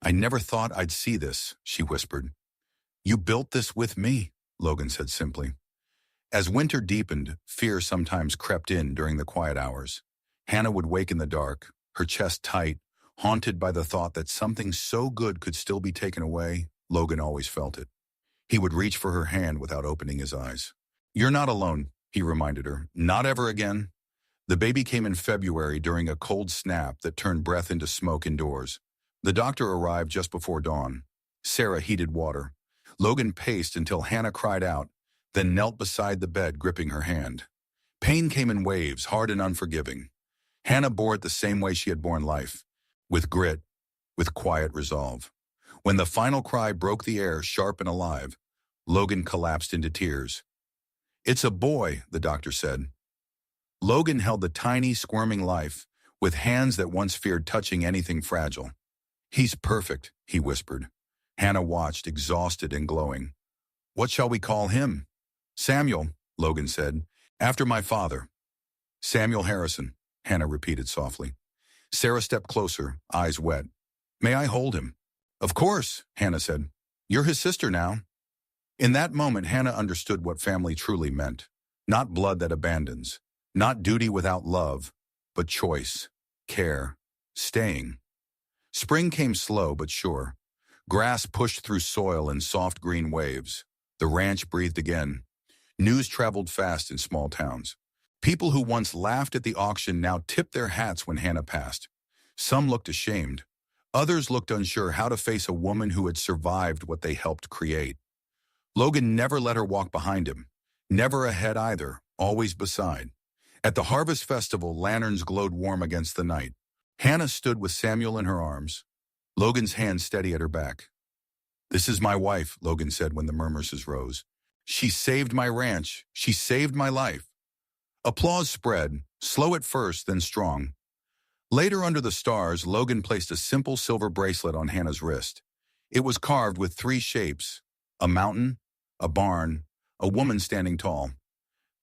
I never thought I'd see this, she whispered. You built this with me, Logan said simply. As winter deepened, fear sometimes crept in during the quiet hours. Hannah would wake in the dark, her chest tight, haunted by the thought that something so good could still be taken away. Logan always felt it. He would reach for her hand without opening his eyes. You're not alone, he reminded her. Not ever again. The baby came in February during a cold snap that turned breath into smoke indoors. The doctor arrived just before dawn. Sarah heated water. Logan paced until Hannah cried out, then knelt beside the bed, gripping her hand. Pain came in waves, hard and unforgiving. Hannah bore it the same way she had borne life, with grit, with quiet resolve. When the final cry broke the air, sharp and alive, Logan collapsed into tears. It's a boy, the doctor said. Logan held the tiny, squirming life, with hands that once feared touching anything fragile. He's perfect, he whispered. Hannah watched, exhausted and glowing. What shall we call him? Samuel, Logan said. After my father. Samuel Harrison, Hannah repeated softly. Sarah stepped closer, eyes wet. May I hold him? Of course, Hannah said. You're his sister now. In that moment, Hannah understood what family truly meant. Not blood that abandons, not duty without love, but choice, care, staying. Spring came slow but sure. Grass pushed through soil in soft green waves. The ranch breathed again. News traveled fast in small towns. People who once laughed at the auction now tipped their hats when Hannah passed. Some looked ashamed. Others looked unsure how to face a woman who had survived what they helped create. Logan never let her walk behind him. Never ahead either, always beside. At the Harvest Festival, lanterns glowed warm against the night. Hannah stood with Samuel in her arms, Logan's hand steady at her back. This is my wife, Logan said when the murmurs rose. She saved my ranch. She saved my life. Applause spread, slow at first, then strong. Later under the stars, Logan placed a simple silver bracelet on Hannah's wrist. It was carved with 3 shapes, a mountain, a barn, a woman standing tall.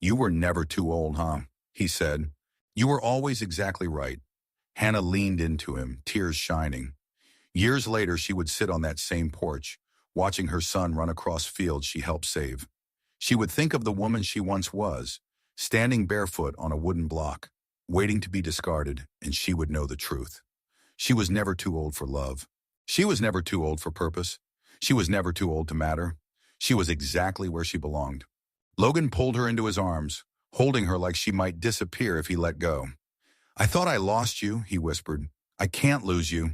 You were never too old, huh? He said. You were always exactly right. Hannah leaned into him, tears shining. Years later, she would sit on that same porch, watching her son run across fields she helped save. She would think of the woman she once was, standing barefoot on a wooden block, waiting to be discarded, and she would know the truth. She was never too old for love. She was never too old for purpose. She was never too old to matter. She was exactly where she belonged. Logan pulled her into his arms, holding her like she might disappear if he let go. I thought I lost you, he whispered. I can't lose you.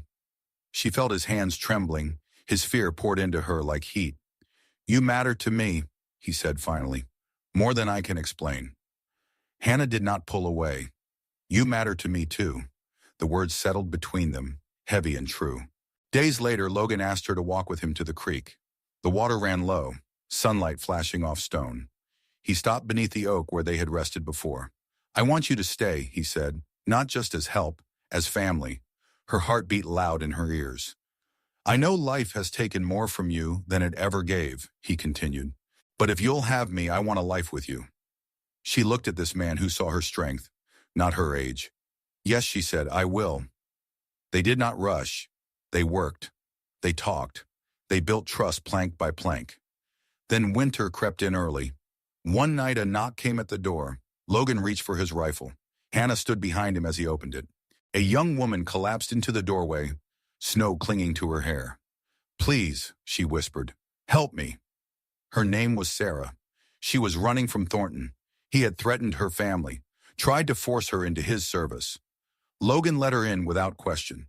She felt his hands trembling. His fear poured into her like heat. You matter to me, he said finally, more than I can explain. Hannah did not pull away. You matter to me too. The words settled between them, heavy and true. Days later, Logan asked her to walk with him to the creek. The water ran low, sunlight flashing off stone. He stopped beneath the oak where they had rested before. I want you to stay, he said, not just as help, as family. Her heart beat loud in her ears. I know life has taken more from you than it ever gave, he continued. But if you'll have me, I want a life with you. She looked at this man who saw her strength, not her age. Yes, she said, I will. They did not rush. They worked. They talked. They built trust plank by plank. Then winter crept in early. One night a knock came at the door. Logan reached for his rifle. Hannah stood behind him as he opened it. A young woman collapsed into the doorway, snow clinging to her hair. Please, she whispered, help me. Her name was Sarah. She was running from Thornton. He had threatened her family, tried to force her into his service. Logan let her in without question.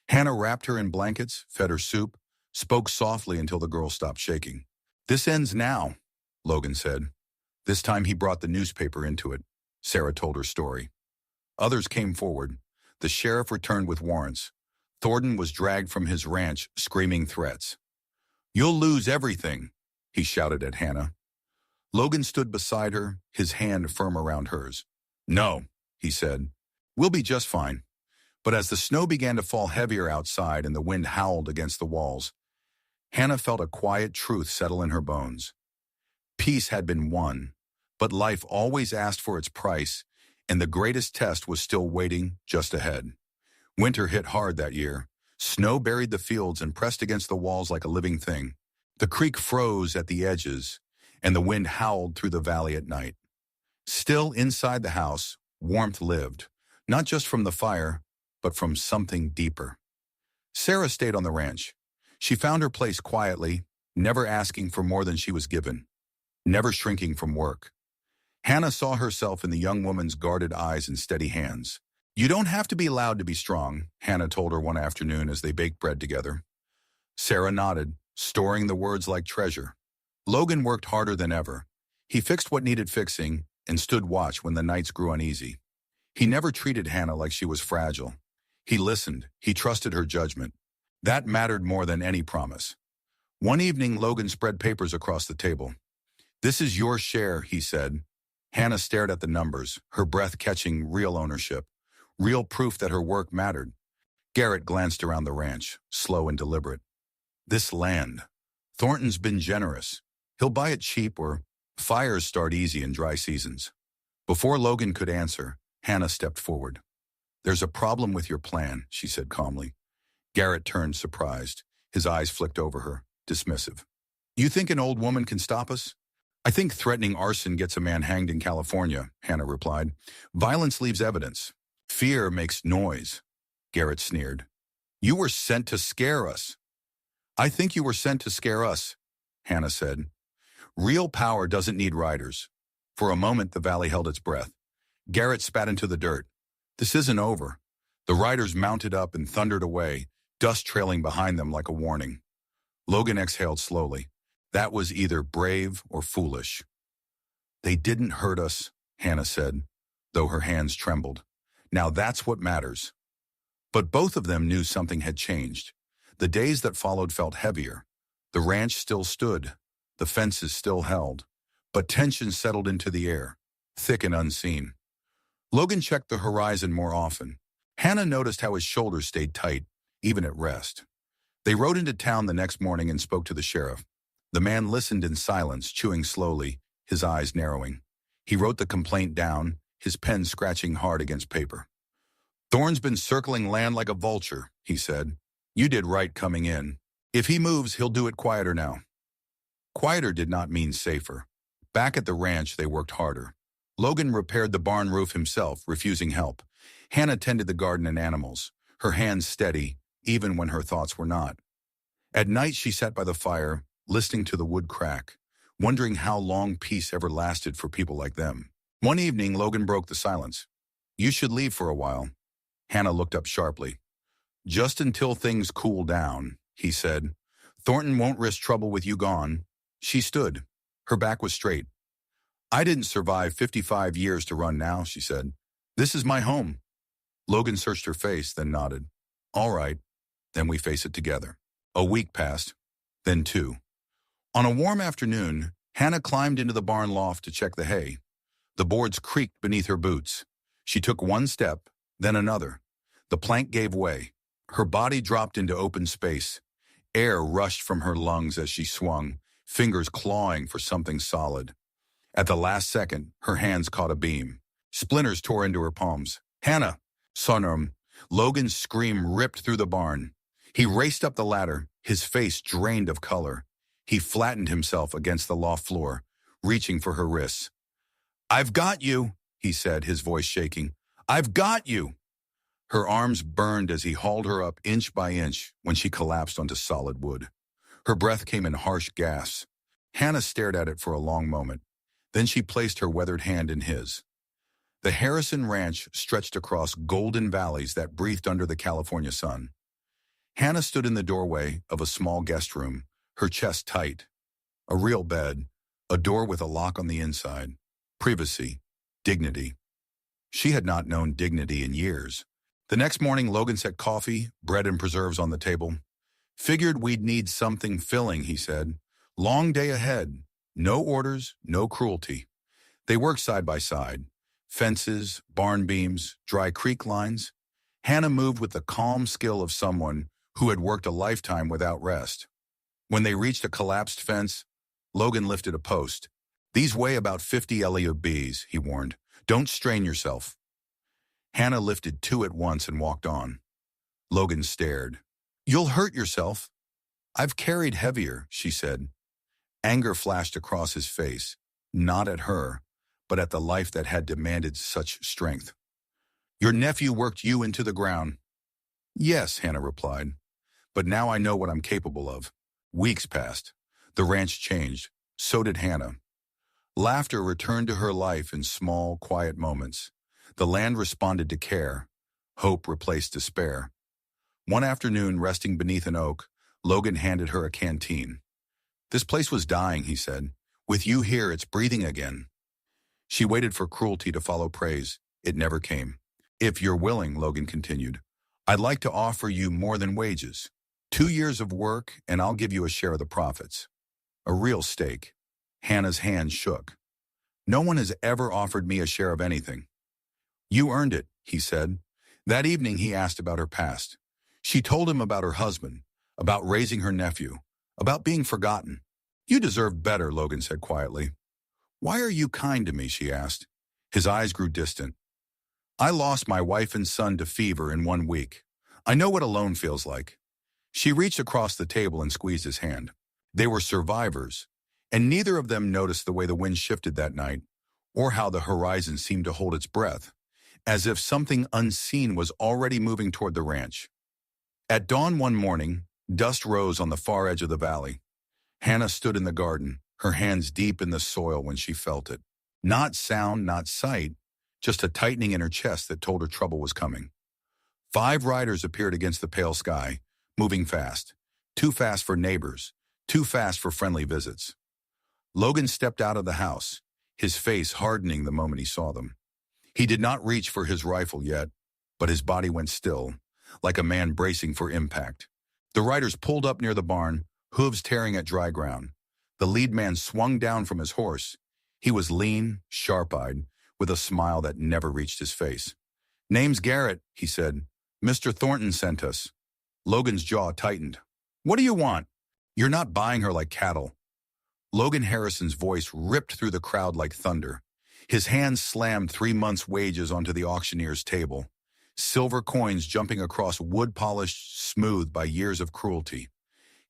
Hannah wrapped her in blankets, fed her soup, spoke softly until the girl stopped shaking. This ends now, Logan said. This time he brought the newspaper into it. Sarah told her story. Others came forward. The sheriff returned with warrants. Thornton was dragged from his ranch, screaming threats. You'll lose everything, he shouted at Hannah. Logan stood beside her, his hand firm around hers. No, he said. We'll be just fine. But as the snow began to fall heavier outside and the wind howled against the walls, Hannah felt a quiet truth settle in her bones. Peace had been won, but life always asked for its price, and the greatest test was still waiting just ahead. Winter hit hard that year. Snow buried the fields and pressed against the walls like a living thing. The creek froze at the edges, and the wind howled through the valley at night. Still inside the house, warmth lived, not just from the fire, but from something deeper. Sarah stayed on the ranch. She found her place quietly, never asking for more than she was given, never shrinking from work. Hannah saw herself in the young woman's guarded eyes and steady hands. "You don't have to be loud to be strong," Hannah told her one afternoon as they baked bread together. Sarah nodded, storing the words like treasure. Logan worked harder than ever. He fixed what needed fixing and stood watch when the nights grew uneasy. He never treated Hannah like she was fragile. He listened. He trusted her judgment. That mattered more than any promise. One evening, Logan spread papers across the table. "This is your share," he said. Hannah stared at the numbers, her breath catching real ownership, real proof that her work mattered. Garrett glanced around the ranch, slow and deliberate. "This land. Thornton's been generous. He'll buy it cheap or fires start easy in dry seasons." Before Logan could answer, Hannah stepped forward. "There's a problem with your plan," she said calmly. Garrett turned surprised. His eyes flicked over her, dismissive. "You think an old woman can stop us?" "I think threatening arson gets a man hanged in California," Hannah replied. "Violence leaves evidence. Fear makes noise." Garrett sneered. "You were sent to scare us." "I think you were sent to scare us," Hannah said. "Real power doesn't need riders." For a moment, the valley held its breath. Garrett spat into the dirt. "This isn't over." The riders mounted up and thundered away, dust trailing behind them like a warning. Logan exhaled slowly. That was either brave or foolish. "They didn't hurt us," Hannah said, though her hands trembled. "Now that's what matters." But both of them knew something had changed. The days that followed felt heavier. The ranch still stood. The fences still held. But tension settled into the air, thick and unseen. Logan checked the horizon more often. Hannah noticed how his shoulders stayed tight, even at rest. They rode into town the next morning and spoke to the sheriff. The man listened in silence, chewing slowly, his eyes narrowing. He wrote the complaint down, his pen scratching hard against paper. "Thorne's been circling land like a vulture," he said. "You did right coming in. If he moves, he'll do it quieter now." Quieter did not mean safer. Back at the ranch, they worked harder. Logan repaired the barn roof himself, refusing help. Hannah tended the garden and animals, her hands steady, even when her thoughts were not. At night, she sat by the fire, listening to the wood crack, wondering how long peace ever lasted for people like them. One evening, Logan broke the silence. "You should leave for a while." Hannah looked up sharply. "Just until things cool down," he said. "Thornton won't risk trouble with you gone." She stood. Her back was straight. "I didn't survive 55 years to run now," she said. "This is my home." Logan searched her face, then nodded. "All right, then we face it together." A week passed, then two. On a warm afternoon, Hannah climbed into the barn loft to check the hay. The boards creaked beneath her boots. She took one step, then another. The plank gave way. Her body dropped into open space. Air rushed from her lungs as she swung, fingers clawing for something solid. At the last second, her hands caught a beam. Splinters tore into her palms. "Hannah!" Sonrum. Logan's scream ripped through the barn. He raced up the ladder, his face drained of color. He flattened himself against the loft floor, reaching for her wrists. "I've got you," he said, his voice shaking. "I've got you." Her arms burned as he hauled her up inch by inch when she collapsed onto solid wood. Her breath came in harsh gasps. Hannah stared at it for a long moment. Then she placed her weathered hand in his. The Harrison Ranch stretched across golden valleys that breathed under the California sun. Hannah stood in the doorway of a small guest room, her chest tight. A real bed, a door with a lock on the inside. Privacy, dignity. She had not known dignity in years. The next morning, Logan set coffee, bread, and preserves on the table. "Figured we'd need something filling," he said. "Long day ahead. No orders, no cruelty." They worked side by side. Fences, barn beams, dry creek lines. Hannah moved with the calm skill of someone who had worked a lifetime without rest. When they reached a collapsed fence, Logan lifted a post. "These weigh about 50 LEOBs, he warned. "Don't strain yourself." Hannah lifted two at once and walked on. Logan stared. You'll hurt yourself. I've carried heavier, she said. Anger flashed across his face, not at her, but at the life that had demanded such strength. Your nephew worked you into the ground. Yes, Hannah replied, but now I know what I'm capable of. Weeks passed. The ranch changed. So did Hannah. Laughter returned to her life in small, quiet moments. The land responded to care. Hope replaced despair. One afternoon, resting beneath an oak, Logan handed her a canteen. This place was dying, he said. With you here, it's breathing again. She waited for cruelty to follow praise. It never came. If you're willing, Logan continued, I'd like to offer you more than wages. 2 years of work, and I'll give you a share of the profits. A real stake. Hannah's hand shook. No one has ever offered me a share of anything. You earned it, he said. That evening he asked about her past. She told him about her husband, about raising her nephew, about being forgotten. You deserve better, Logan said quietly. Why are you kind to me, she asked. His eyes grew distant. I lost my wife and son to fever in 1 week. I know what alone feels like. She reached across the table and squeezed his hand. They were survivors, and neither of them noticed the way the wind shifted that night, or how the horizon seemed to hold its breath, as if something unseen was already moving toward the ranch. At dawn one morning, dust rose on the far edge of the valley. Hannah stood in the garden, her hands deep in the soil when she felt it. Not sound, not sight, just a tightening in her chest that told her trouble was coming. 5 riders appeared against the pale sky, moving fast. Too fast for neighbors, too fast for friendly visits. Logan stepped out of the house, his face hardening the moment he saw them. He did not reach for his rifle yet, but his body went still, like a man bracing for impact. The riders pulled up near the barn, hooves tearing at dry ground. The lead man swung down from his horse. He was lean, sharp-eyed, with a smile that never reached his face. Name's Garrett, he said. Mr. Thornton sent us. Logan's jaw tightened. What do you want? You're not buying her like cattle. Logan Harrison's voice ripped through the crowd like thunder. His hands slammed 3 months' wages onto the auctioneer's table, silver coins jumping across wood polished smooth by years of cruelty.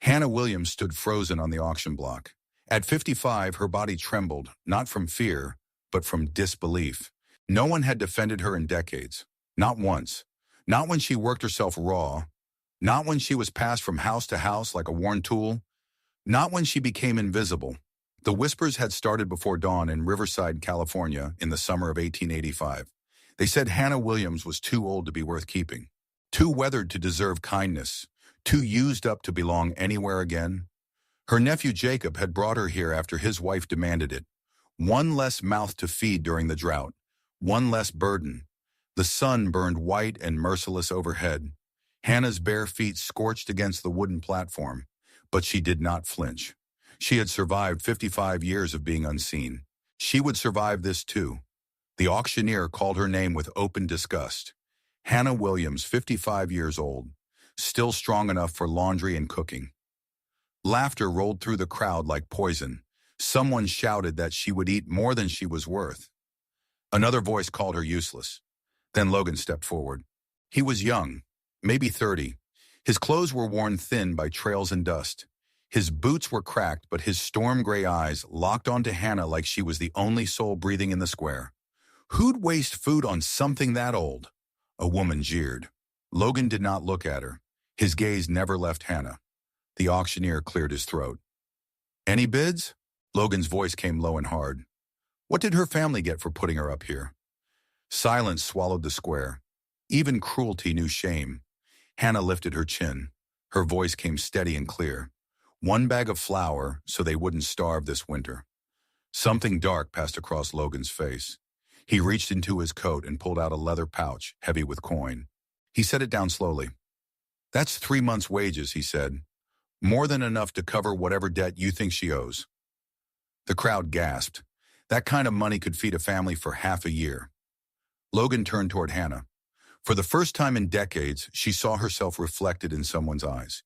Hannah Williams stood frozen on the auction block. At 55, her body trembled, not from fear, but from disbelief. No one had defended her in decades. Not once. Not when she worked herself raw. Not when she was passed from house to house like a worn tool. Not when she became invisible. The whispers had started before dawn in Riverside, California, in the summer of 1885. They said Hannah Williams was too old to be worth keeping, too weathered to deserve kindness, too used up to belong anywhere again. Her nephew Jacob had brought her here after his wife demanded it. One less mouth to feed during the drought, one less burden. The sun burned white and merciless overhead. Hannah's bare feet scorched against the wooden platform, but she did not flinch. She had survived 55 years of being unseen. She would survive this too. The auctioneer called her name with open disgust. Hannah Williams, 55 years old, still strong enough for laundry and cooking. Laughter rolled through the crowd like poison. Someone shouted that she would eat more than she was worth. Another voice called her useless. Then Logan stepped forward. He was young, maybe 30. His clothes were worn thin by trails and dust. His boots were cracked, but his storm gray eyes locked onto Hannah like she was the only soul breathing in the square. Who'd waste food on something that old? A woman jeered. Logan did not look at her. His gaze never left Hannah. The auctioneer cleared his throat. Any bids? Logan's voice came low and hard. What did her family get for putting her up here? Silence swallowed the square. Even cruelty knew shame. Hannah lifted her chin. Her voice came steady and clear. 1 bag of flour so they wouldn't starve this winter. Something dark passed across Logan's face. He reached into his coat and pulled out a leather pouch, heavy with coin. He set it down slowly. That's 3 months' wages, he said. More than enough to cover whatever debt you think she owes. The crowd gasped. That kind of money could feed a family for half a year. Logan turned toward Hannah. For the first time in decades, she saw herself reflected in someone's eyes.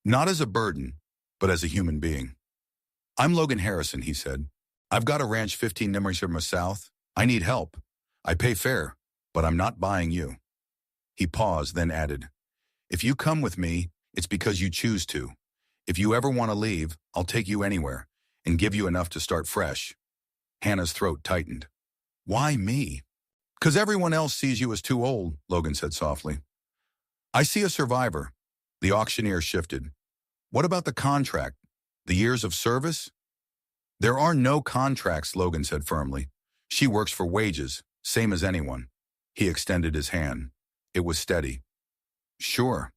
Not as a burden, but as a human being. I'm Logan Harrison, he said. I've got a ranch 15 miles from the south. I need help. I pay fair, but I'm not buying you. He paused, then added, if you come with me, It's because you choose to. If you ever want to leave, I'll take you anywhere and give you enough to start fresh. Hannah's throat tightened. Why me? Because everyone else sees you as too old, Logan said softly. I see a survivor. The auctioneer shifted. What about the contract? The years of service? There are no contracts, Logan said firmly. She works for wages, same as anyone. He extended his hand. It was steady. Sure.